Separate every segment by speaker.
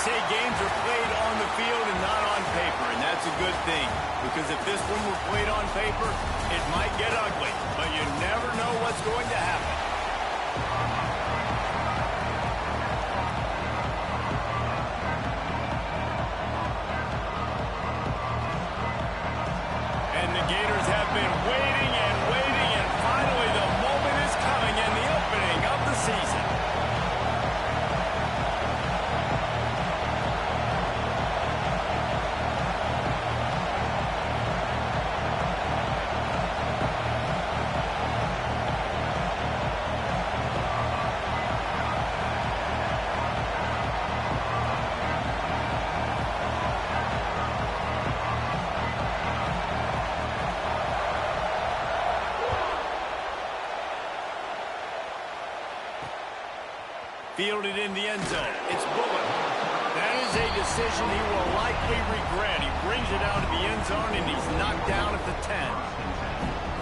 Speaker 1: say games are played on the field and not on paper, and that's a good thing. Because if this one were played on paper, it might get ugly. But you never know what's going to happen. And the Gators have been waiting and waiting, and finally the moment is coming in the opening of the season. Fielded in the end zone. It's Bullock. That is a decision he will likely regret. He brings it out of the end zone, and he's knocked down at the 10.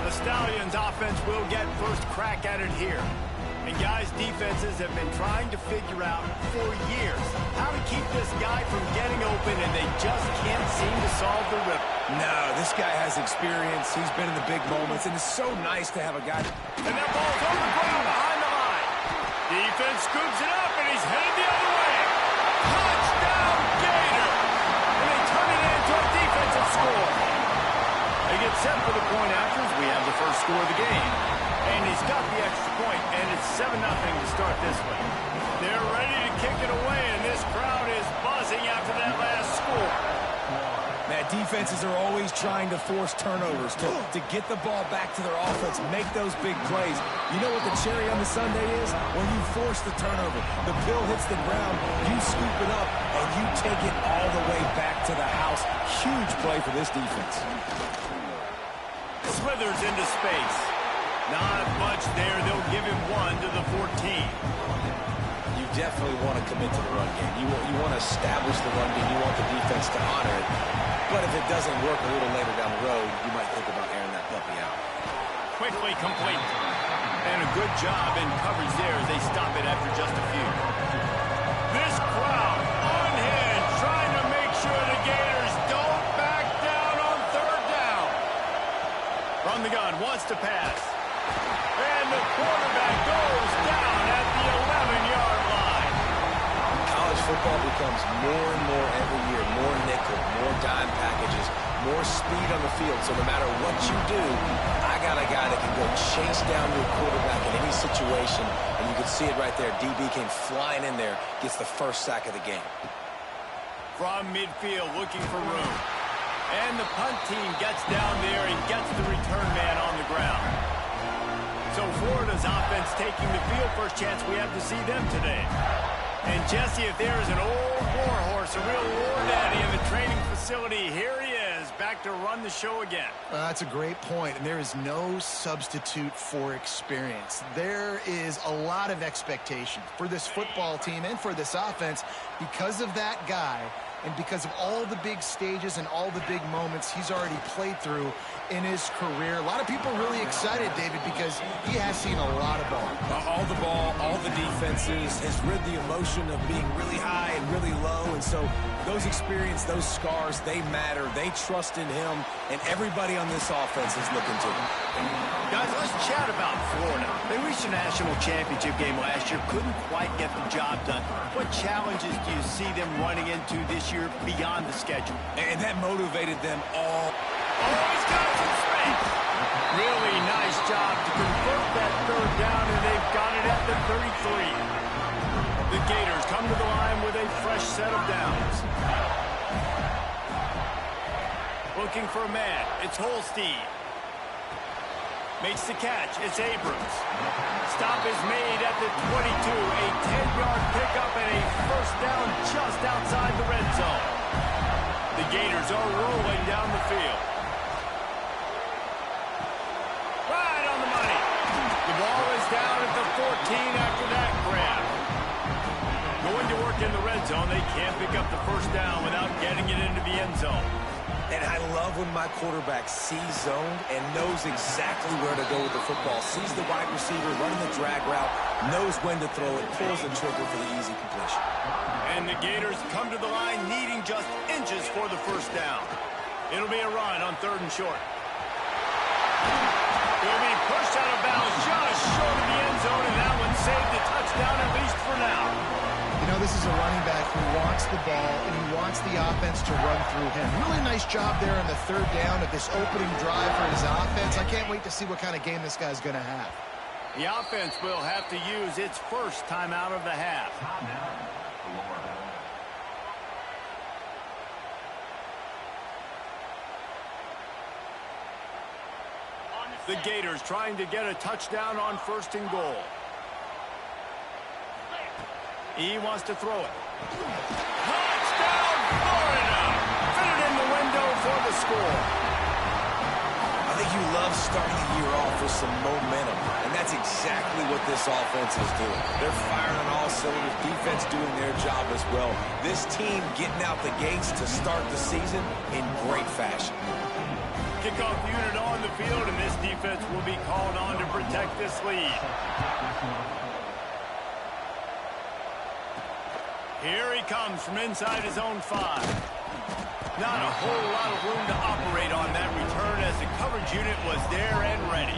Speaker 1: The Stallions offense will get first crack at it here. And guys, defenses have been trying to figure out for years how to keep this guy from getting open, and they just can't seem to solve the riddle.
Speaker 2: No, this guy has experience. He's been in the big moments, and it's so nice to have a guy.
Speaker 1: And that ball's on the ground behind the line. Defense scoops it up, and he's headed the other way. Touchdown, Gator! And they turn it into a defensive score. They get set for the point after as we have the first score of the game. And he's got the extra point, and it's 7-0 to start this one. They're ready to kick it away, and this crowd is buzzing after that last score.
Speaker 2: Man, defenses are always trying to force turnovers to get the ball back to their offense, make those big plays. You know what the cherry on the sundae is? When you force the turnover, the pill hits the ground, you scoop it up, and you take it all the way back to the house. Huge play for this defense.
Speaker 1: Slithers into space. Not much there. They'll give him 1 to the 14.
Speaker 3: You definitely want to commit to the run game. You want to establish the run game. You want the defense to honor it. But if it doesn't work a little later down the road, you might think about airing that puppy out.
Speaker 1: Quickly complete. And a good job in coverage there as they stop it after just a few. This crowd on hand trying to make sure the Gators don't back down on third down. From the gun, wants to pass. And the quarterback goes down at the 11-yard line.
Speaker 3: College football becomes more and more every year, more nickel, more dime packages, more speed on the field. So no matter what you do, I got a guy that can go chase down your quarterback in any situation. And you can see it right there. DB came flying in there, gets the first sack of the game.
Speaker 1: From midfield, looking for room. And the punt team gets down there and gets the return man on the ground. So Florida's offense taking the field. First chance we have to see them today. And Jesse, if there is an old war horse, a real war daddy in the training facility, here he is, back to run the show again.
Speaker 4: That's a great point, and there is no substitute for experience. There is a lot of expectation for this football team and for this offense because of that guy and because of all the big stages and all the big moments he's already played through in his career. A lot of people really excited, David, because he has seen a lot of ball.
Speaker 2: All the ball, all the defenses, has rid the emotion of being really high and really low. And so those experience, those scars, they matter. They trust in him, and everybody on this offense is looking to him.
Speaker 1: Guys, let's chat about Florida. They reached a national championship game last year, couldn't quite get the job done. What challenges do you see them running into this year beyond the schedule?
Speaker 2: And that motivated them all.
Speaker 1: Oh, he's got some space. Really nice job to convert that third down, and they've got it at the 33. The Gators come to the line with a fresh set of downs. Looking for a man. It's Holstein. Makes the catch. It's Abrams. Stop is made at the 22. A 10-yard pickup and a first down just outside the red zone. The Gators are rolling down the field. Right on the money. The ball is down at the 14 after that grab. Going to work in the red zone. They can't pick up the first down without getting it into the end zone.
Speaker 2: And I love
Speaker 3: love when my quarterback sees zone and knows exactly where to go with the football. Sees the wide receiver running the drag route, knows when to throw it, pulls the trigger for the easy completion.
Speaker 1: And the Gators come to the line needing just inches for the first down. It'll be a run on 3rd and short. He'll be pushed out of bounds just short of the end zone, and that one saved a touchdown at least for now.
Speaker 4: You know, this is a running back who wants the ball, and he wants the offense to run through him. Really nice job there on the 3rd down of this opening drive for his offense. I can't wait to see what kind of game this guy's going to have.
Speaker 1: The offense will have to use its first timeout of the half. The Gators trying to get a touchdown on 1st and goal. He wants to throw it. Touchdown, Florida! Fit it in the window for the score.
Speaker 3: I think you love starting the year off with some momentum, and that's exactly what this offense is doing. They're firing on all cylinders, defense doing their job as well. This team getting out the gates to start the season in great fashion.
Speaker 1: Kickoff unit on the field, and this defense will be called on to protect this lead. Here he comes from inside his own 5. Not a whole lot of room to operate on that return as the coverage unit was there and ready.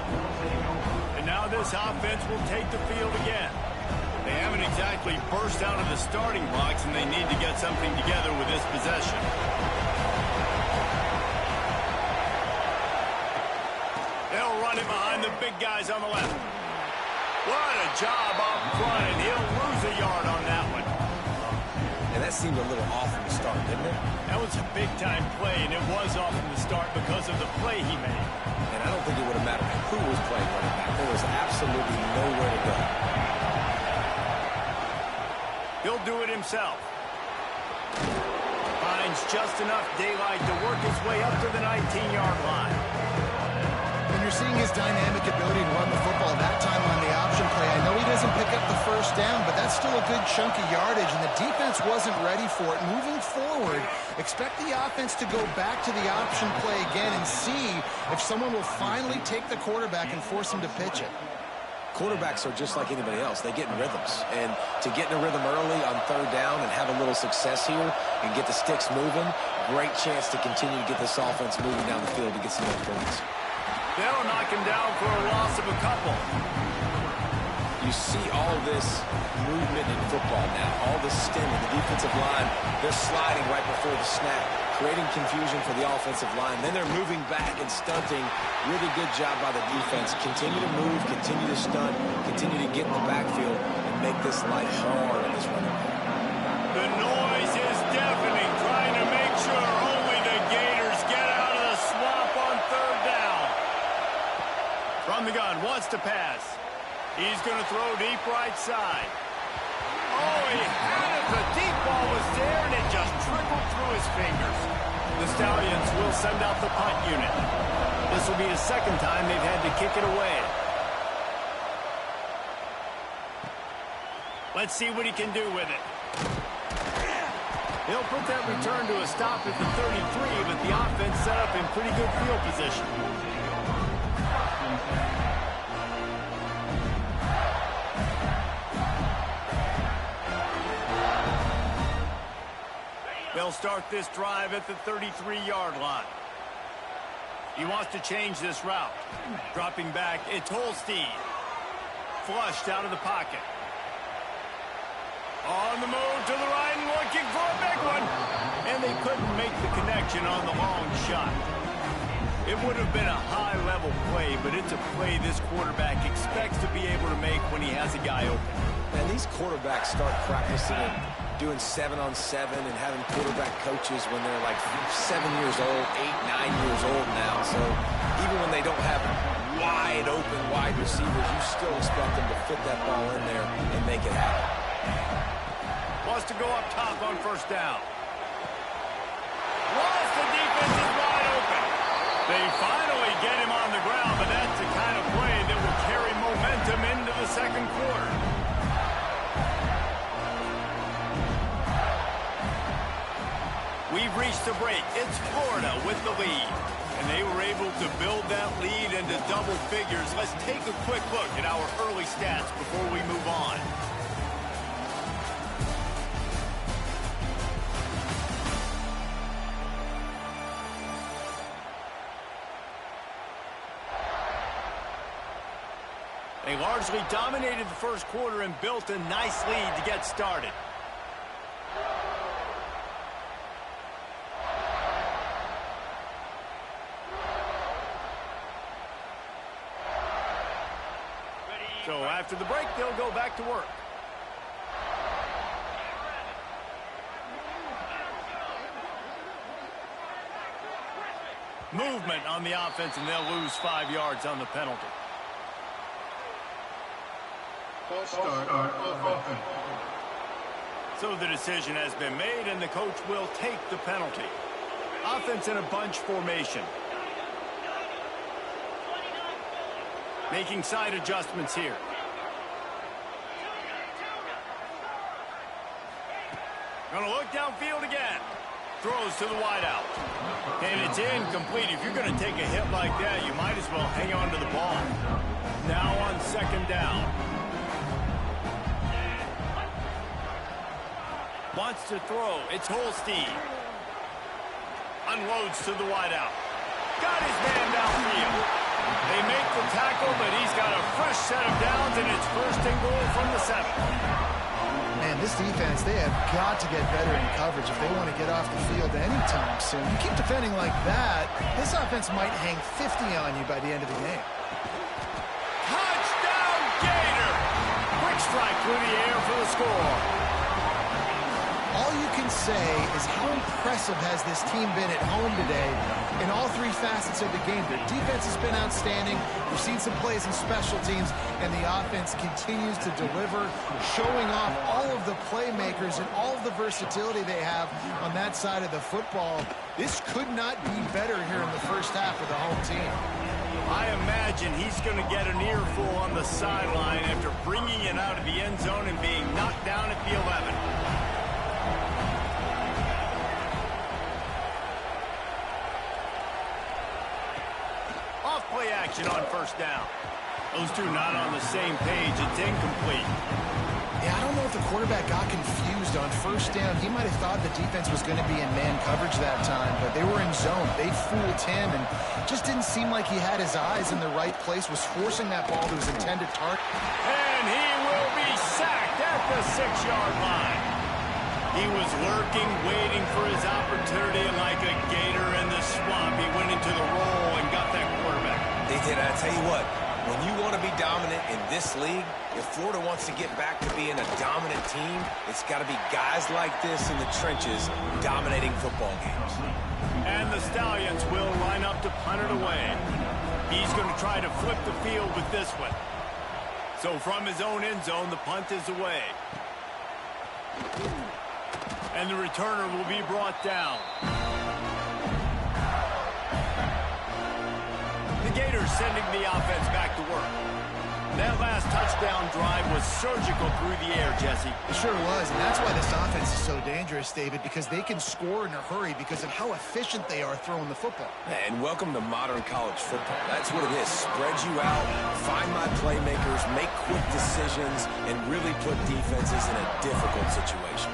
Speaker 1: And now this offense will take the field again. They haven't exactly burst out of the starting blocks, and they need to get something together with this possession. They'll run it behind the big guys on the left. What a job up front, and he'll lose a yard on that one.
Speaker 3: And that seemed a little off from the start, didn't it?
Speaker 1: That was a big-time play, and it was off from the start because of the play he made.
Speaker 3: And I don't think it would have mattered who was playing running back. There was absolutely nowhere to go.
Speaker 1: He'll do it himself. Finds just enough daylight to work his way up to the 19-yard line.
Speaker 4: You're seeing his dynamic ability to run the football that time on the option play. I know he doesn't pick up the first down, but that's still a good chunk of yardage, and the defense wasn't ready for it. Moving forward, expect the offense to go back to the option play again and see if someone will finally take the quarterback and force him to pitch it.
Speaker 3: Quarterbacks are just like anybody else. They get in rhythms. And to get in a rhythm early on 3rd down and have a little success here and get the sticks moving, great chance to continue to get this offense moving down the field to get some more points.
Speaker 1: They'll knock him down for a loss of a couple.
Speaker 3: You see all this movement in football now, all the stemming. The defensive line, they're sliding right before the snap, creating confusion for the offensive line. Then they're moving back and stunting. Really good job by the defense. Continue to move, continue to stunt, continue to get in the backfield and make this life hard on this running back.
Speaker 1: The noise is deafening, trying to make sure only the Gators get out of the swamp on 3rd down. From the gun, wants to pass. He's going to throw deep right side. Oh, he had it. The deep ball was there, and it just trickled through his fingers. The Stallions will send out the punt unit. This will be the 2nd time they've had to kick it away. Let's see what he can do with it. He'll put that return to a stop at the 33, but the offense set up in pretty good field position. They'll start this drive at the 33-yard line. He wants to change this route. Dropping back, it's Holstein. Flushed out of the pocket. On the move to the right and looking for a big one. And they couldn't make the connection on the long shot. It would have been a high-level play, but it's a play this quarterback expects to be able to make when he has a guy open.
Speaker 3: And these quarterbacks start practicing and doing 7-on-7 and having quarterback coaches when they're like 7 years old, 8, 9 years old now. So even when they don't have wide open wide receivers, you still expect them to fit that ball in there and make it happen.
Speaker 1: Wants to go up top on 1st down. Once the defense is wide open. They finally get him on the ground, but that's the kind of play that will carry momentum into the 2nd quarter. We've we've reached the break. It's Florida with the lead. And they were able to build that lead into double figures. Let's take a quick look at our early stats before we move on. They largely dominated the first quarter and built a nice lead to get started. So after the break, they'll go back to work. Movement on the offense, and they'll lose 5 yards on the penalty. So the decision has been made, and the coach will take the penalty. Offense in a bunch formation. Making side adjustments here. Gonna look downfield again. Throws to the wideout. And it's incomplete. If you're gonna take a hit like that, you might as well hang on to the ball. Now on second down. Wants to throw. It's Holstein. Unloads to the wideout. Got his man downfield. They make the tackle, but he's got a fresh set of downs, and it's first and goal from the 7.
Speaker 4: Man, this defense, they have got to get better in coverage if they want to get off the field anytime soon. You keep defending like that, this offense might hang 50 on you by the end of the game.
Speaker 1: Touchdown, Gator! Quick strike through the air for the score.
Speaker 4: All you can say is how impressive has this team been at home today in all 3 facets of the game. Their defense has been outstanding. We've seen some plays in special teams, and the offense continues to deliver, showing off all of the playmakers and all of the versatility they have on that side of the football. This could not be better here in the first half of the home team.
Speaker 1: I imagine he's going to get an earful on the sideline after bringing it out of the end zone and being knocked down at the 11. Play action on first down. Those two not on the same page. It's incomplete.
Speaker 4: Yeah, I don't know if the quarterback got confused on first down. He might have thought the defense was going to be in man coverage that time, but they were in zone. They fooled him, and just didn't seem like he had his eyes in the right place, was forcing that ball to his intended target.
Speaker 1: And he will be sacked at the 6-yard line. He was lurking, waiting for his opportunity, and like a gator in the swamp, he went into the roll and got that quarterback.
Speaker 3: They did. I tell you what, when you want to be dominant in this league, if Florida wants to get back to being a dominant team, it's got to be guys like this in the trenches dominating football games.
Speaker 1: And the Stallions will line up to punt it away. He's going to try to flip the field with this one. So from his own end zone, the punt is away. And the returner will be brought down. The Gators sending the offense back to work. That last touchdown drive was surgical through the air, Jesse.
Speaker 4: It sure was, and that's why this offense is so dangerous, David, because they can score in a hurry because of how efficient they are throwing the football.
Speaker 3: And welcome to modern college football. That's what it is. Spread you out, find my playmakers, make quick decisions, and really put defenses in a difficult situation.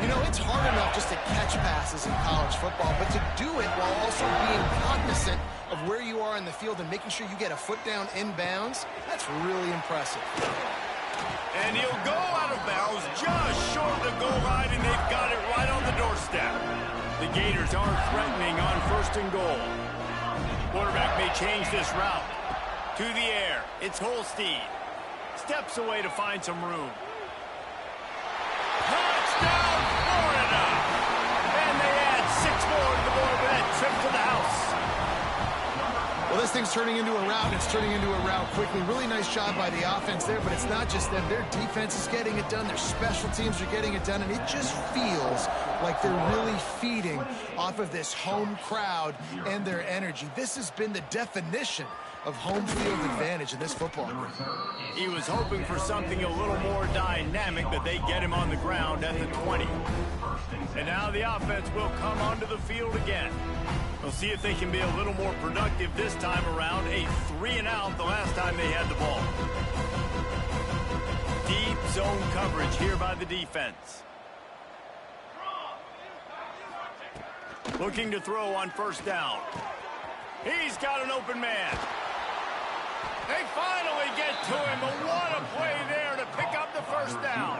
Speaker 4: You know, it's hard enough just to catch passes in college football, but to do it while also being cognizant of where you are in the field and making sure you get a foot down inbounds, that's really impressive.
Speaker 1: And he'll go out of bounds just short of the goal line, and they've got it right on the doorstep. The Gators aren't threatening on first and goal. Quarterback may change this route. To the air, it's Holstein. Steps away to find some room. Touchdown, Florida! And they add 6 more to the board with that trip to the house.
Speaker 4: Well, this thing's turning into a rout, and it's turning into a rout quickly. Really nice job by the offense there, but it's not just them. Their defense is getting it done. Their special teams are getting it done, and it just feels like they're really feeding off of this home crowd and their energy. This has been the definition of home field advantage in this football game.
Speaker 1: He was hoping for something a little more dynamic, but they get him on the ground at the 20. And now the offense will come onto the field again. We'll see if they can be a little more productive this time around. A 3-and-out the last time they had the ball. Deep zone coverage here by the defense. Looking to throw on first down. He's got an open man. They finally get to him, but what a play there to pick up the first down.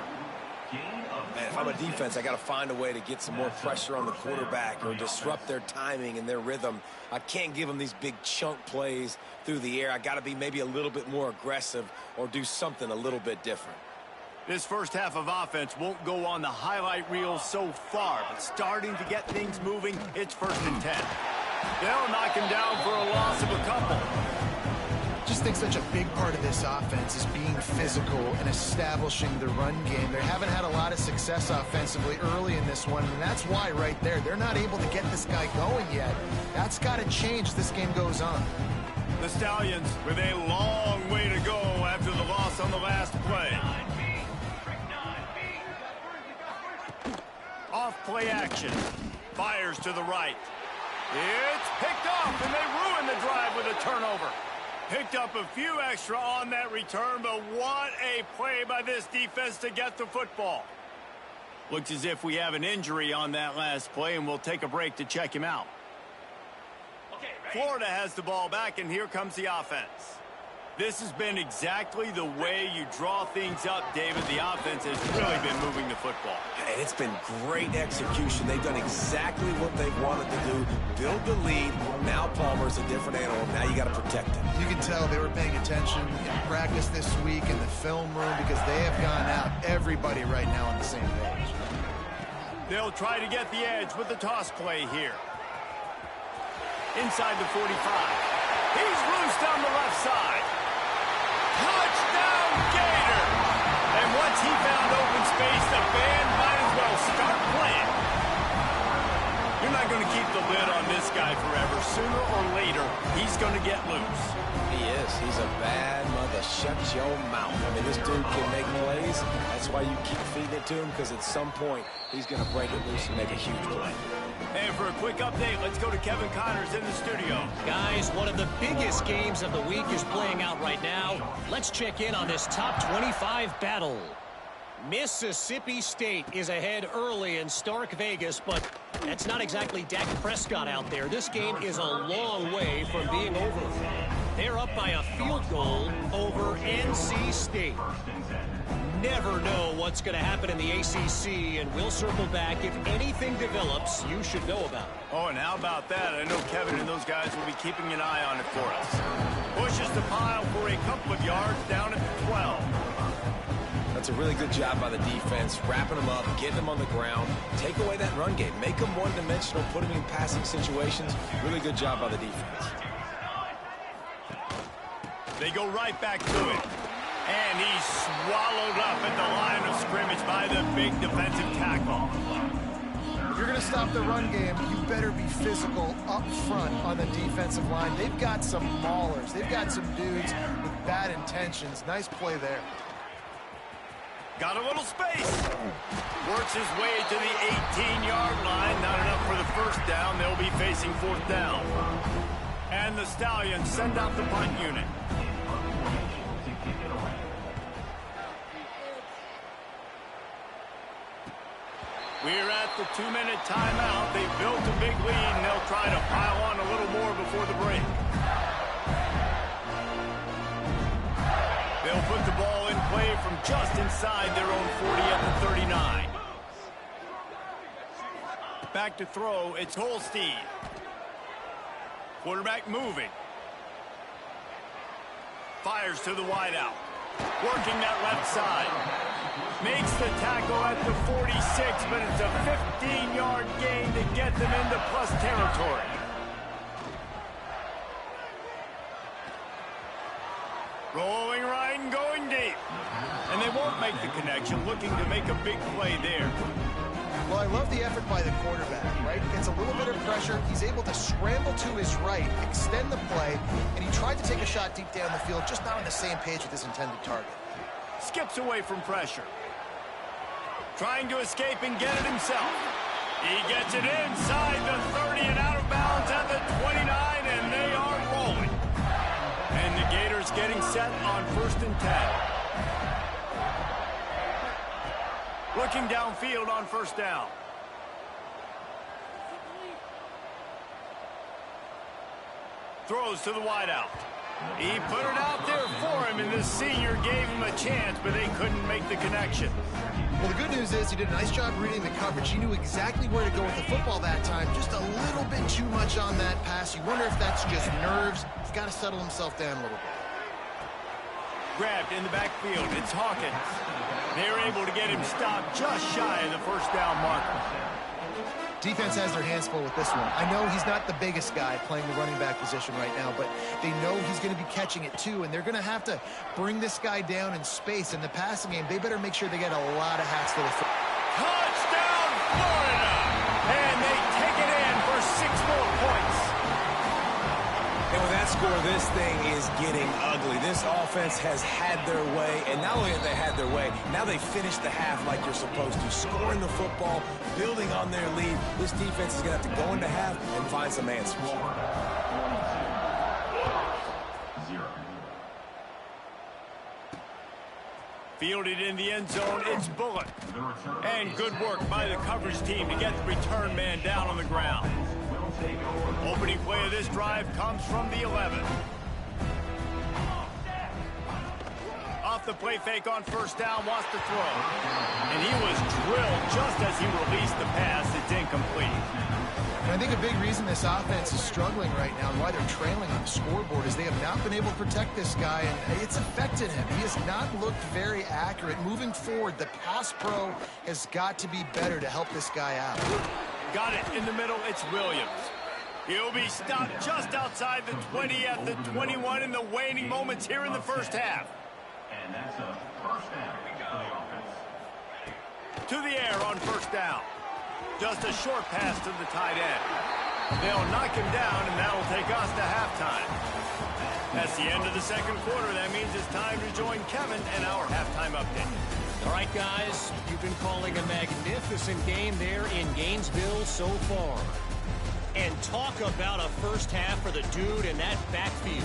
Speaker 3: Man, if I'm a defense, I got to find a way to get some more pressure on the quarterback or disrupt their timing and their rhythm. I can't give them these big chunk plays through the air. I got to be maybe a little bit more aggressive or do something a little bit different.
Speaker 1: This first half of offense won't go on the highlight reel so far, but starting to get things moving, it's 1st and 10. They'll knock him down for a loss of a couple.
Speaker 4: I just think such a big part of this offense is being physical and establishing the run game. They haven't had a lot of success offensively early in this one, and that's why right there, they're not able to get this guy going yet. That's got to change as this game goes on.
Speaker 1: The Stallions with a long way to go after the loss on the last play. Off play action. Fires to the right. It's picked off, and they ruin the drive with a turnover. Picked up a few extra on that return, but what a play by this defense to get the football. Looks as if we have an injury on that last play, and we'll take a break to check him out. Florida has the ball back, and here comes the offense. This has been exactly the way you draw things up, David. The offense has really been moving the football.
Speaker 3: And it's been great execution. They've done exactly what they've wanted to do. Build the lead. Now Palmer's a different animal. Now you got to protect him.
Speaker 4: You can tell they were paying attention in practice this week in the film room because they have gone out, everybody right now on the same page.
Speaker 1: They'll try to get the edge with the toss play here. Inside the 45. He's loose down the left side. Touchdown, Gator! And once he found open space, the band might as well start playing. You're not going to keep the lid on this guy forever. Sooner or later, he's going to get loose.
Speaker 3: He is. He's a bad mother. Shut your mouth. I mean, this dude can make plays. That's why you keep feeding it to him, because at some point, he's going to break it loose and make a huge play.
Speaker 1: And for a quick update, let's go to Kevin Connors in the studio.
Speaker 5: Guys, one of the biggest games of the week is playing out right now. Let's check in on this top 25 battle. Mississippi State is ahead early in Stark Vegas, but that's not exactly Dak Prescott out there. This game is a long way from being over. They're up by a field goal over NC State. Never know what's going to happen in the ACC, and we'll circle back if anything develops you should know about.
Speaker 1: Oh, and how about that? I know Kevin and those guys will be keeping an eye on it for us. Pushes the pile for a couple of yards down at the 12.
Speaker 3: That's a really good job by the defense, wrapping them up, getting them on the ground, take away that run game, make them one-dimensional, put them in passing situations. Really good job by the defense.
Speaker 1: They go right back to it. And he's swallowed up at the line of scrimmage by the big defensive tackle.
Speaker 4: If you're going to stop the run game, you better be physical up front on the defensive line. They've got some maulers. They've got some dudes with bad intentions. Nice play there.
Speaker 1: Got a little space. Works his way to the 18-yard line. Not enough for the first down. They'll be facing 4th down. And the Stallions send out the punt unit. We're at the 2-minute timeout. They built a big lead, and they'll try to pile on a little more before the break. They'll put the ball in play from just inside their own 40 at the 39. Back to throw, it's Holstein. Quarterback moving. Fires to the wideout. Working that left side. Makes the tackle at the 46, but it's a 15-yard gain to get them into plus territory. Rolling right and going deep. And they won't make the connection, looking to make a big play there.
Speaker 4: Well, I love the effort by the quarterback, right? Gets a little bit of pressure. He's able to scramble to his right, extend the play, and he tried to take a shot deep down the field, just not on the same page with his intended target.
Speaker 1: Skips away from pressure. Trying to escape and get it himself. He gets it inside the 30 and out of bounds at the 29, and they are rolling. And the Gators getting set on 1st and 10. Looking downfield on 1st down. Throws to the wideout. He put it out there for him, and the senior gave him a chance, but they couldn't make the connection.
Speaker 4: Well, the good news is he did a nice job reading the coverage. He knew exactly where to go with the football that time. Just a little bit too much on that pass. You wonder if that's just nerves. He's got to settle himself down a little bit.
Speaker 1: Grabbed in the backfield. It's Hawkins. They're able to get him stopped just shy of the 1st down marker.
Speaker 4: Defense has their hands full with this one. I know he's not the biggest guy playing the running back position right now, but they know he's going to be catching it too, and they're going to have to bring this guy down in space. In the passing game, they better make sure they get a lot of hats to the foot.
Speaker 1: Touchdown, Florida! And they take it in for 6 more points.
Speaker 3: And with that score, this thing is getting ugly. This offense has had their way, and not only have they had their way, now they finished the half like you're supposed to, scoring the football, building on their lead. This defense is going to have to go into half and find some answers.
Speaker 1: Fielded in the end zone, it's Bullock. And good work by the coverage team to get the return man down on the ground. Opening play of this drive comes from the 11. Off the play fake on 1st down, wants to throw. And he was drilled just as he released the pass. It's incomplete.
Speaker 4: And I think a big reason this offense is struggling right now and why they're trailing on the scoreboard is they have not been able to protect this guy, and it's affected him. He has not looked very accurate. Moving forward, the pass pro has got to be better to help this guy out.
Speaker 1: Got it in the middle. It's Williams. He'll be stopped just outside the 20 at the 21 in the waning moments here in the 1st half.
Speaker 6: And that's a 1st down for the offense.
Speaker 1: To the air on 1st down. Just a short pass to the tight end. They'll knock him down, and that'll take us to halftime. That's the end of the 2nd quarter. That means it's time to join Kevin and our halftime update.
Speaker 5: All right, guys, you've been calling a magnificent game there in Gainesville so far. And talk about a 1st half for the dude in that backfield.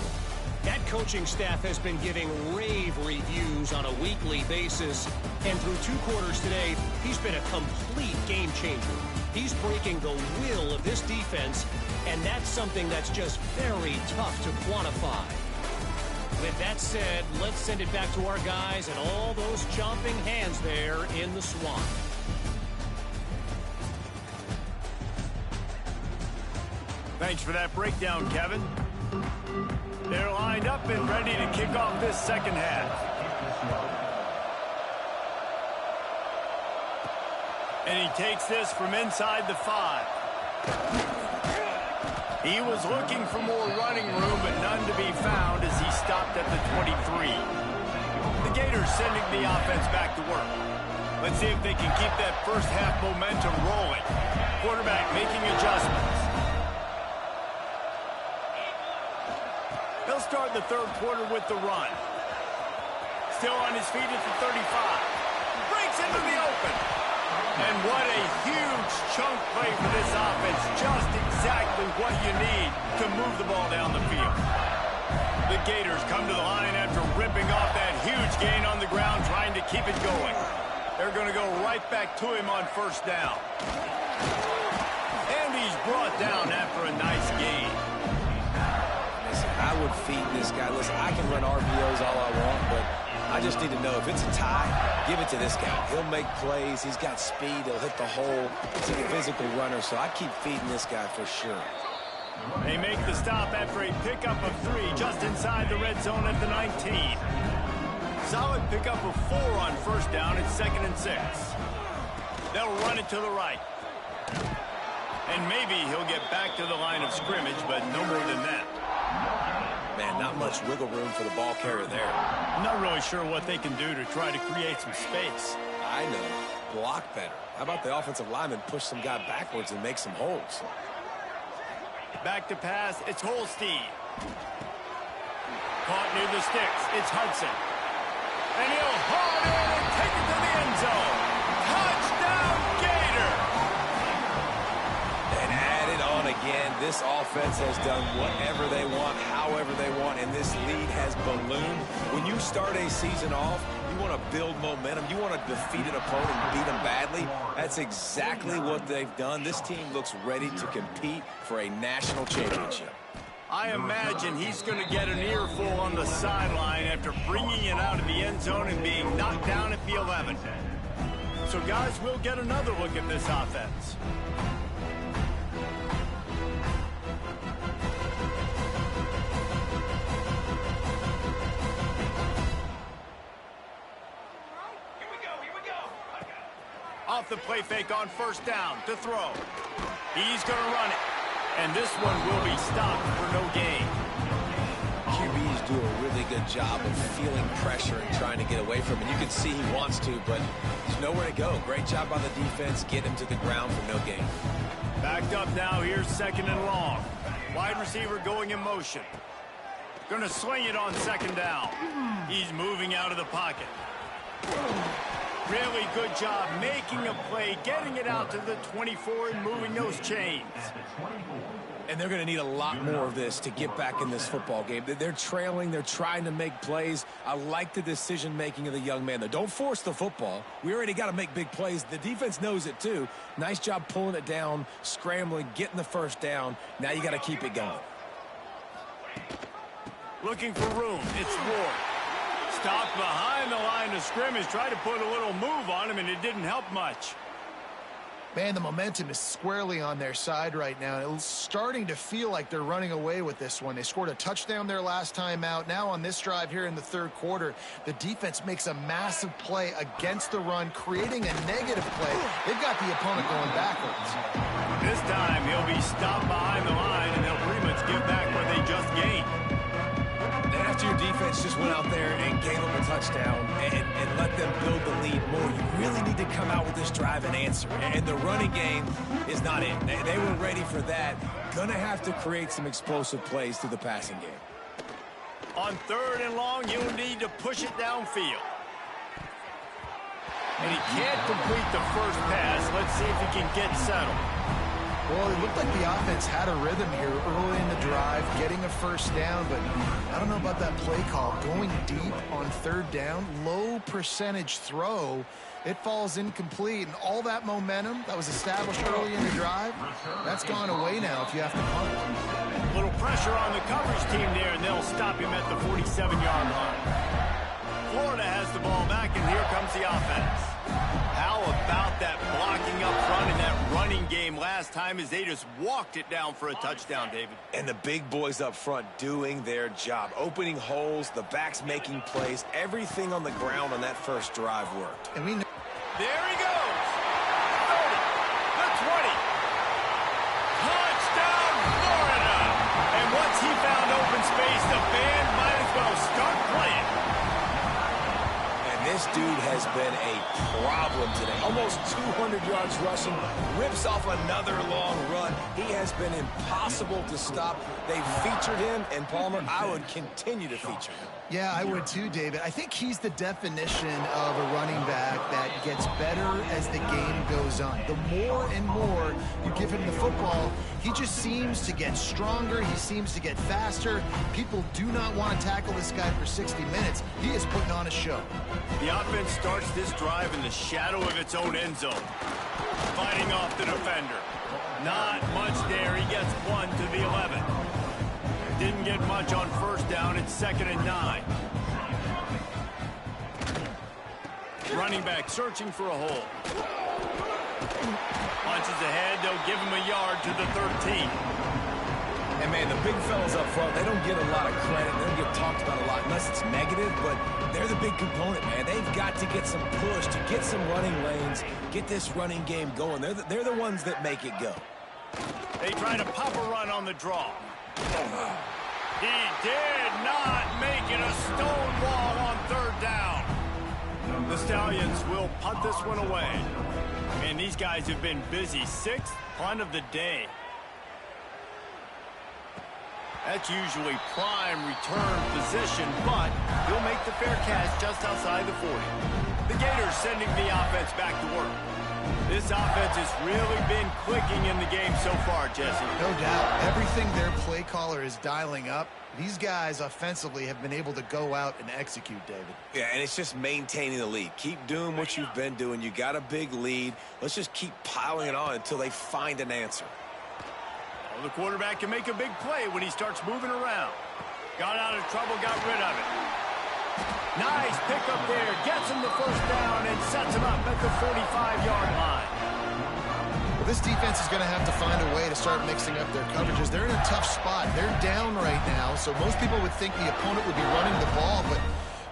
Speaker 5: That coaching staff has been giving rave reviews on a weekly basis. And through 2 quarters today, he's been a complete game changer. He's breaking the will of this defense, and that's something that's just very tough to quantify. With that said, let's send it back to our guys and all those chomping hands there in the swamp.
Speaker 1: Thanks for that breakdown, Kevin. They're lined up and ready to kick off this 2nd half. And he takes this from inside the 5. He was looking for more running room, but none to be found as he stopped at the 23. The Gators sending the offense back to work. Let's see if they can keep that 1st half momentum rolling. Quarterback making adjustments. They'll start the 3rd quarter with the run. Still on his feet at the 35. Breaks into the open. And what a huge chunk play for this offense. Just exactly what you need to move the ball down the field. The Gators come to the line after ripping off that huge gain on the ground, trying to keep it going. They're going to go right back to him on 1st down. And he's brought down after a nice gain.
Speaker 3: Listen, I would feed this guy. Listen, I can run RPOs all I want, but I just need to know if it's a tie, give it to this guy. He'll make plays. He's got speed. He'll hit the hole. He's a physical runner, so I keep feeding this guy for sure.
Speaker 1: They make the stop after a pickup of 3 just inside the red zone at the 19. Solid pickup of 4 on 1st down. It's 2nd and 6. They'll run it to the right. And maybe he'll get back to the line of scrimmage, but no more than that.
Speaker 3: Man, not much wiggle room for the ball carrier there.
Speaker 1: I'm not really sure what they can do to try to create some space.
Speaker 3: I know. block better? How about the offensive lineman push some guy backwards and make some holes?
Speaker 1: Back to pass, it's Holstein. Caught near the sticks, it's Hudson. And he'll haul in and take it to the end zone. Touchdown, Gator!
Speaker 3: And add it on again. This offense has done whatever they want, however they want, and this lead has ballooned. When you start a season off, you want to build momentum. You want to defeat an opponent and beat them badly. That's exactly what they've done. This team looks ready to compete for a national championship.
Speaker 1: I imagine he's going to get an earful on the sideline after bringing it out of the end zone and being knocked down at the 11. So, guys, we'll get another look at this offense. Off the play fake on first down to throw. He's going to run it. And this one will be stopped for no gain.
Speaker 3: QBs do a really good job of feeling pressure and trying to get away from it. You can see he wants to, but there's nowhere to go. Great job by the defense. Get him to the ground for no gain.
Speaker 1: Backed up now. Here's second and long. Wide receiver going in motion. Going to swing it on second down. He's moving out of the pocket. Really good job making a play, getting it out to the 24 and moving those chains.
Speaker 2: And they're going to need a lot more of this to get back in this football game. They're trailing. They're trying to make plays. I like the decision-making of the young man, though. Don't force the football. We already got to make big plays. The defense knows it, too. Nice job pulling it down, scrambling, getting the first down. Now you got to keep it going.
Speaker 1: Looking for room. It's Ward. Stopped behind the line of scrimmage. Tried to put a little move on him, and it didn't help much.
Speaker 4: Man, the momentum is squarely on their side right now. It's starting to feel like they're running away with this one. They scored a touchdown their last time out. Now on this drive here in the third quarter, the defense makes a massive play against the run, creating a negative play. They've got the opponent going backwards.
Speaker 1: This time he'll be stopped behind the line, and they'll pretty much give back what they just gained.
Speaker 2: After your defense just went out there and gave them a touchdown and let them build the lead more, you really need to come out with this drive and answer. And the running game is not in. They were ready for that. Going to have to create some explosive plays through the passing game.
Speaker 1: On third and long, you'll need to push it downfield. And he can't complete the first pass. Let's see if he can get settled.
Speaker 4: Well, it looked like the offense had a rhythm here early in the drive, getting a first down, but I don't know about that play call. Going deep on third down, low percentage throw, it falls incomplete, and all that momentum that was established early in the drive, that's gone away now if you have to punt.
Speaker 1: A little pressure on the coverage team there, and they'll stop him at the 47-yard line. Florida has the ball back, and here comes the offense. How about that blocking up front in that running game last time as they just walked it down for a touchdown, David?
Speaker 3: And the big boys up front doing their job, opening holes, the backs making plays, everything on the ground on that first drive worked.
Speaker 4: And we know.
Speaker 1: There he goes. 30, the 20. Touchdown, Florida. And once he found open space, the band might as well start playing.
Speaker 3: This dude has been a problem today. Almost 200 yards rushing, rips off another long run. He has been impossible to stop. They've featured him, and Palmer, I would continue to feature him.
Speaker 4: Yeah, I would too, David. I think he's the definition of a running back that gets better as the game goes on. The more and more you give him the football, he just seems to get stronger. He seems to get faster. People do not want to tackle this guy for 60 minutes. He is putting on a show.
Speaker 1: The offense starts this drive in the shadow of its own end zone. Fighting off the defender. Not much there. He gets one to the 11. Didn't get much on first down. It's 2nd and 9. Running back searching for a hole. Punches ahead. They'll give him a yard to the 13.
Speaker 2: And, man, the big fellas up front, they don't get a lot of credit. They don't get talked about a lot unless it's negative, but they're the big component, man. They've got to get some push, to get some running lanes, get this running game going. They're the ones that make it go.
Speaker 1: They try to pop a run on the draw. He did not make it a stone wall on third down.
Speaker 3: The
Speaker 1: The Stallions will punt this one away. And these guys have been busy. 6th punt of the day. That's usually prime return position, but he'll make the fair catch just outside the 40. The Gators sending the offense back to work. This offense has really been clicking in the game so far, Jesse.
Speaker 4: No doubt. Everything their play caller is dialing up, these guys offensively have been able to go out and execute, David.
Speaker 3: Yeah, and it's just maintaining the lead. Keep doing what you've been doing. You got a big lead. Let's just keep piling it on until they find an answer.
Speaker 1: Well, the quarterback can make a big play when he starts moving around. Got out of trouble, got rid of it. Nice pickup there. Gets him the first down and sets him up at the 45-yard line.
Speaker 4: Well, this defense is going to have to find a way to start mixing up their coverages. They're in a tough spot. They're down right now, so most people would think the opponent would be running the ball, but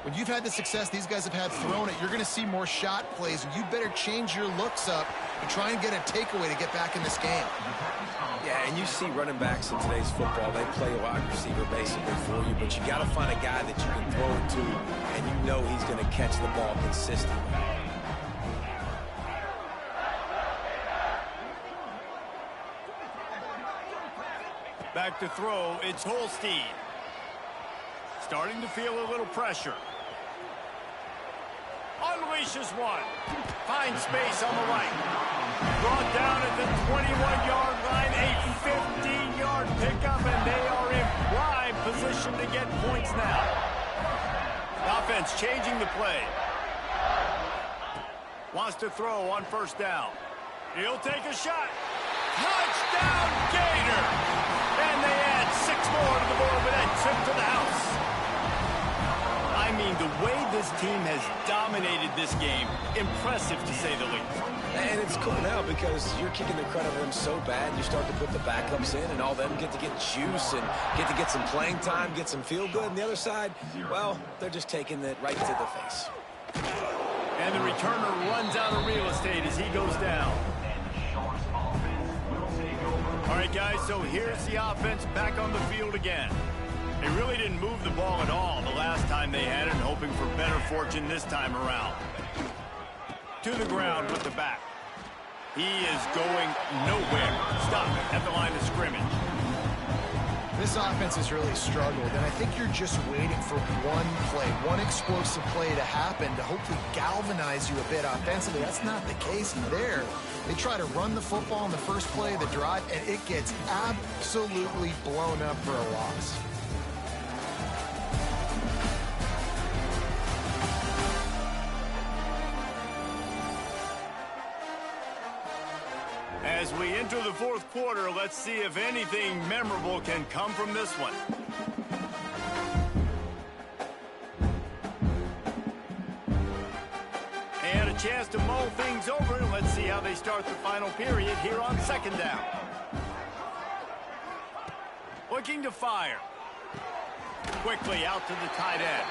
Speaker 4: when you've had the success these guys have had throwing it, you're going to see more shot plays, and you better change your looks up and try and get a takeaway to get back in this game.
Speaker 3: Yeah, and you see running backs in today's football, they play a wide receiver basically for you, but you got to find a guy that you can throw it to, and you know he's going to catch the ball consistently.
Speaker 1: Back to throw, it's Holstein. Starting to feel a little pressure. Unleashes one. Finds space on the right. Brought down at the 21-yard line. A 15-yard pickup, and they are in prime position to get points now. Offense changing the play. Wants to throw on first down. He'll take a shot. Touchdown, Gator! And they add 6 more to the board with that trip to the house. I mean, the way this team has dominated this game, impressive to say the least.
Speaker 3: And it's cool now because you're kicking the credit of them so bad, you start to put the backups in, and all of them get to get juice and get some playing time, get some feel good. And the other side, well, they're just taking it right to the face.
Speaker 1: And the returner runs out of real estate as he goes down. All right, guys, so here's the offense back on the field again. They really didn't move the ball at all the last time they had it, hoping for better fortune this time around. To the ground with the back. He is going nowhere. Stop at the line of scrimmage.
Speaker 4: This offense has really struggled, and I think you're just waiting for one play, one explosive play to happen to hopefully galvanize you a bit offensively. That's not the case there. They try to run the football in the first play of the drive, and it gets absolutely blown up for a loss.
Speaker 1: As we enter the fourth quarter, let's see if anything memorable can come from this one. And a chance to mull things over. Let's see how they start the final period here on second down. Looking to fire. Quickly out to the tight end.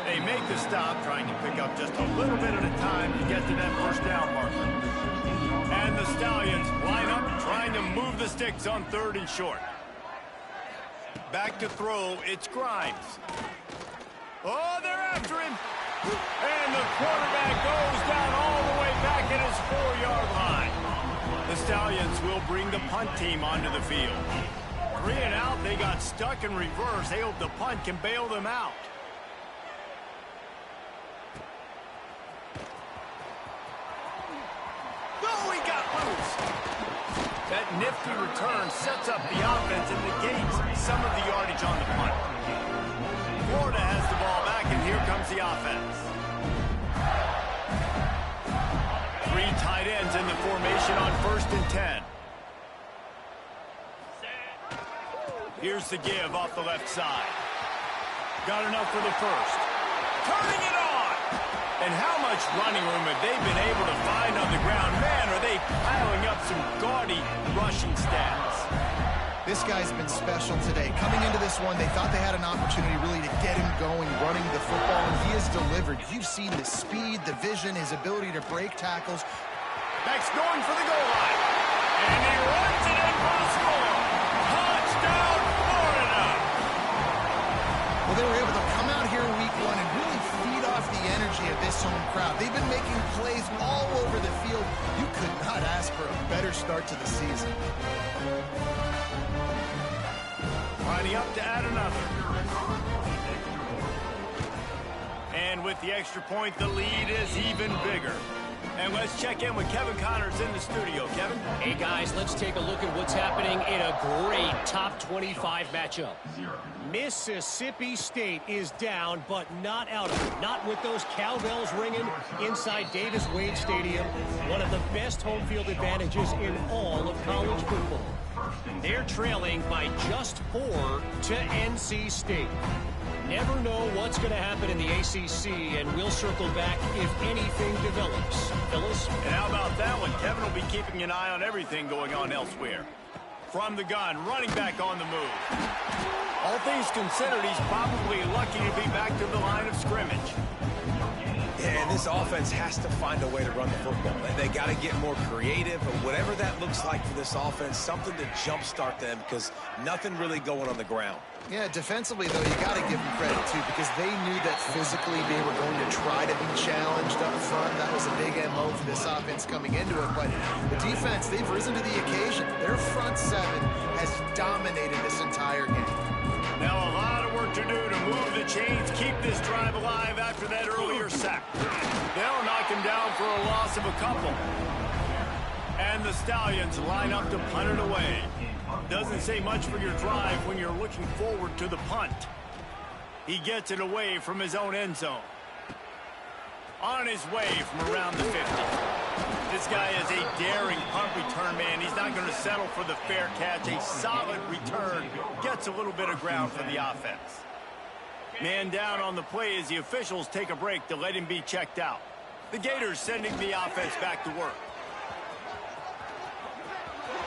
Speaker 1: They make the stop, trying to pick up just a little bit at a time to get to that first down marker. And the Stallions line up, trying to move the sticks on 3rd and short. Back to throw, it's Grimes. Oh, they're after him. And the quarterback goes down all the way back at his 4-yard line. The Stallions will bring the punt team onto the field. 3 and out, they got stuck in reverse. They hope the punt can bail them out. That nifty return sets up the offense and negates some of the yardage on the punt. Florida has the ball back, and here comes the offense. 3 tight ends in the formation on 1st and 10. Here's the give off the left side. Got enough for the first. Turning it on! And how much running room have they been able to find on the ground? Man, are they piling up some gaudy rushing stats.
Speaker 4: This guy's been special today. Coming into this one, they thought they had an opportunity really to get him going, running the football, and he has delivered. You've seen the speed, the vision, his ability to break tackles.
Speaker 1: Next, going for the goal line. And he runs it in for the score. Touchdown, Florida!
Speaker 4: Well, they were able to come out here in week 1 and really feed off the energy of this this home crowd. They've been making plays all over the field. You could not ask for a better start to the season.
Speaker 1: Lining up to add another. And with the extra point, the lead is even bigger. And let's check in with Kevin Connors in the studio. Kevin?
Speaker 5: Hey, guys, let's take a look at what's happening in a great top 25 matchup. Mississippi State is down, but not out of it. Not with those cowbells ringing inside Davis-Wade Stadium, one of the best home field advantages in all of college football. They're trailing by just 4 to NC State. Never know what's going to happen in the ACC, and we'll circle back if anything develops. Phyllis?
Speaker 1: And how about that one? Kevin will be keeping an eye on everything going on elsewhere. From the gun, running back on the move. All things considered, he's probably lucky to be back to the line of scrimmage.
Speaker 3: Yeah, and this offense has to find a way to run the football. They got to get more creative, but whatever that looks like for this offense, something to jumpstart them because nothing really going on the ground.
Speaker 4: Yeah, defensively, though, you got to give them credit, too, because they knew that physically they were going to try to be challenged up front. That was a big MO for this offense coming into it. But the defense, they've risen to the occasion. Their front seven has dominated this entire game.
Speaker 1: Now a lot of work to do to move the chains, keep this drive alive after that earlier sack. They'll knock him down for a loss of a couple. And the Stallions line up to punt it away. Doesn't say much for your drive when you're looking forward to the punt. He gets it away from his own end zone. On his way from around the 50. This guy is a daring punt return man. He's not going to settle for the fair catch. A solid return. Gets a little bit of ground for the offense. Man down on the play as the officials take a break to let him be checked out. The Gators sending the offense back to work.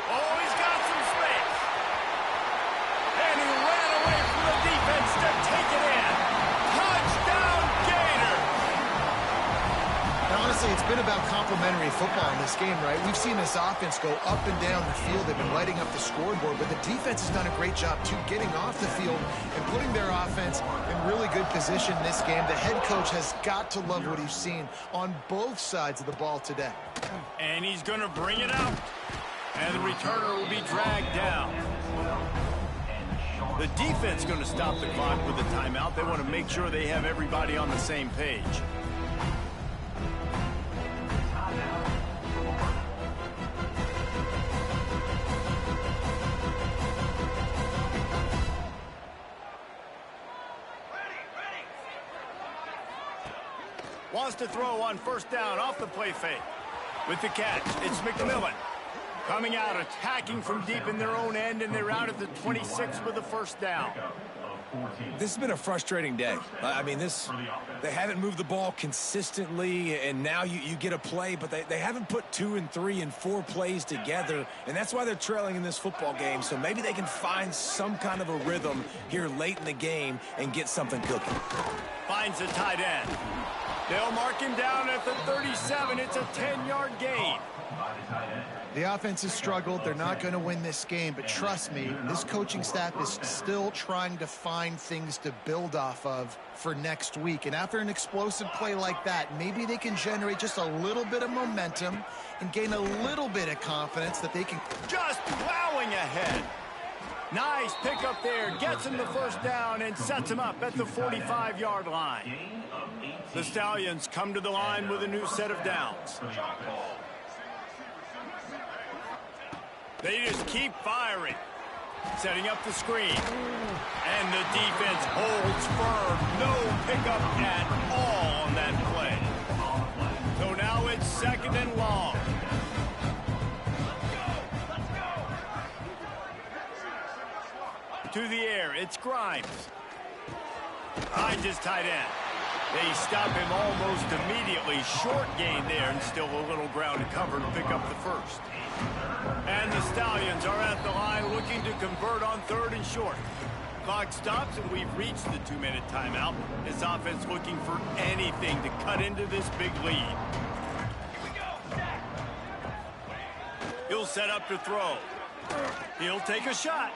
Speaker 1: Oh, he's got some space. And he ran away from the defense to take it in. Touchdown, Gator!
Speaker 4: Now, honestly, it's been about complementary football in this game, right? We've seen this offense go up and down the field. They've been lighting up the scoreboard, but the defense has done a great job, too, getting off the field and putting their offense in really good position in this game. The head coach has got to love what he's seen on both sides of the ball today.
Speaker 1: And he's going to bring it out. And the returner will be dragged down. The defense going to stop the clock with a timeout. They want to make sure they have everybody on the same page. Wants to throw on first down off the play fake. With the catch, it's McMillan. Coming out, attacking from deep in their own end, and they're out at the 26 with a first down.
Speaker 3: This has been a frustrating day. I mean, they haven't moved the ball consistently, and now you get a play, but they haven't put 2 and 3 and 4 plays together, and that's why they're trailing in this football game. So maybe they can find some kind of a rhythm here late in the game and get something cooking.
Speaker 1: Finds a tight end. They'll mark him down at the 37. It's a 10-yard gain.
Speaker 4: The offense has struggled. They're not going to win this game, but trust me, this coaching staff is still trying to find things to build off of for next week. And after an explosive play like that, maybe they can generate just a little bit of momentum and gain a little bit of confidence that they can...
Speaker 1: Just plowing ahead. Nice pickup there. Gets him the first down and sets him up at the 45-yard line. The Stallions come to the line with a new set of downs. They just keep firing. Setting up the screen. And the defense holds firm. No pickup at all on that play. So now it's second and long. To the air, it's Grimes. Finds his tight end. They stop him almost immediately. Short gain there, and still a little ground to cover to pick up the first. And the Stallions are at the line looking to convert on third and short. Clock stops, and we've reached the 2-minute timeout. This offense looking for anything to cut into this big lead. He'll set up to throw. He'll take a shot.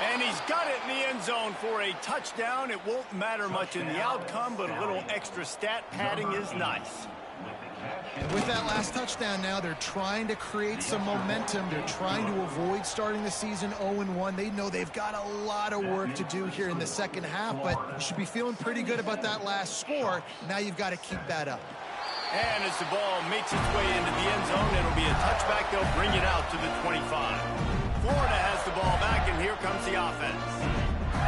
Speaker 1: And And he's got it in the end zone for a touchdown. It won't matter much in the outcome, but a little extra stat padding is nice.
Speaker 4: And with that last touchdown now, they're trying to create some momentum. They're trying to avoid starting the season 0-1. They know they've got a lot of work to do here in the second half, but you should be feeling pretty good about that last score. Now you've got to keep that up.
Speaker 1: And as the ball makes its way into the end zone, it'll be a touchback. They'll bring it out to the 25. Florida has the ball back, and here comes the offense.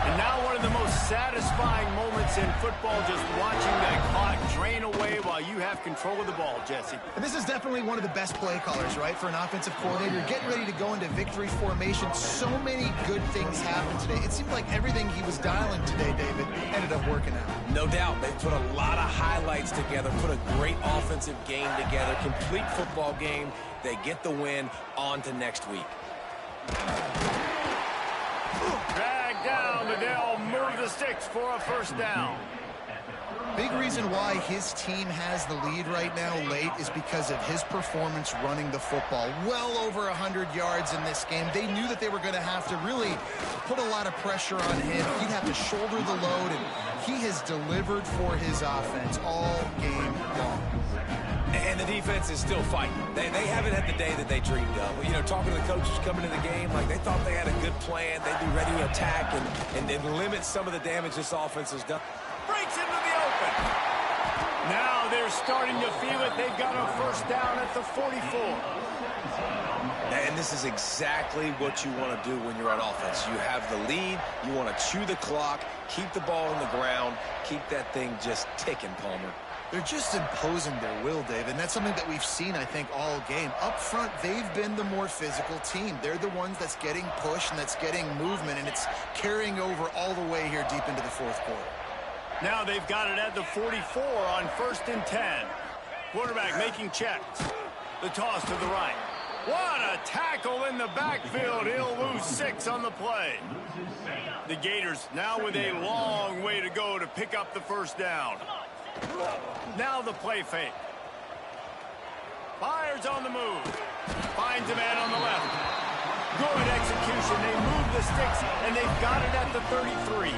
Speaker 1: And now one of the most satisfying moments in football, just watching that clock drain away while you have control of the ball, Jesse.
Speaker 4: And this is definitely one of the best play callers, right, for an offensive coordinator. You're getting ready to go into victory formation. So many good things happened today. It seemed like everything he was dialing today, David, ended up working out.
Speaker 3: No doubt. They put a lot of highlights together, put a great offensive game together, complete football game. They get the win. On to next week.
Speaker 1: Drag down, but they'll move the sticks for a first down.
Speaker 4: Big reason why his team has the lead right now late is because of his performance running the football. Well over 100 yards in this game. They knew that they were going to have to really put a lot of pressure on him. He'd have to shoulder the load, and he has delivered for his offense all game long.
Speaker 3: And the defense is still fighting. They haven't had the day that they dreamed of. You know, talking to the coaches coming into the game, like they thought they had a good plan. They'd be ready to attack and limit some of the damage this offense has done.
Speaker 1: Breaks into the open. Now they're starting to feel it. They've got a first down at the 44.
Speaker 3: And this is exactly what you want to do when you're on offense. You have the lead. You want to chew the clock, keep the ball on the ground, keep that thing just ticking, Palmer.
Speaker 4: They're just imposing their will, Dave, and that's something that we've seen, I think, all game. Up front, they've been the more physical team. They're the ones that's getting pushed and that's getting movement, and it's carrying over all the way here deep into the fourth quarter.
Speaker 1: Now they've got it at the 44 on 1st and 10. Quarterback making checks. The toss to the right. What a tackle in the backfield. He'll lose 6 on the play. The Gators now with a long way to go to pick up the first down. Now the play fake. Fires on the move. Finds a man on the left. Good execution. They move the sticks, and they've got it at the 33.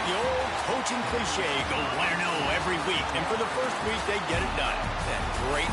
Speaker 1: The old coaching cliche, go 1-0 every week. And for the first week, they get it done.
Speaker 3: That great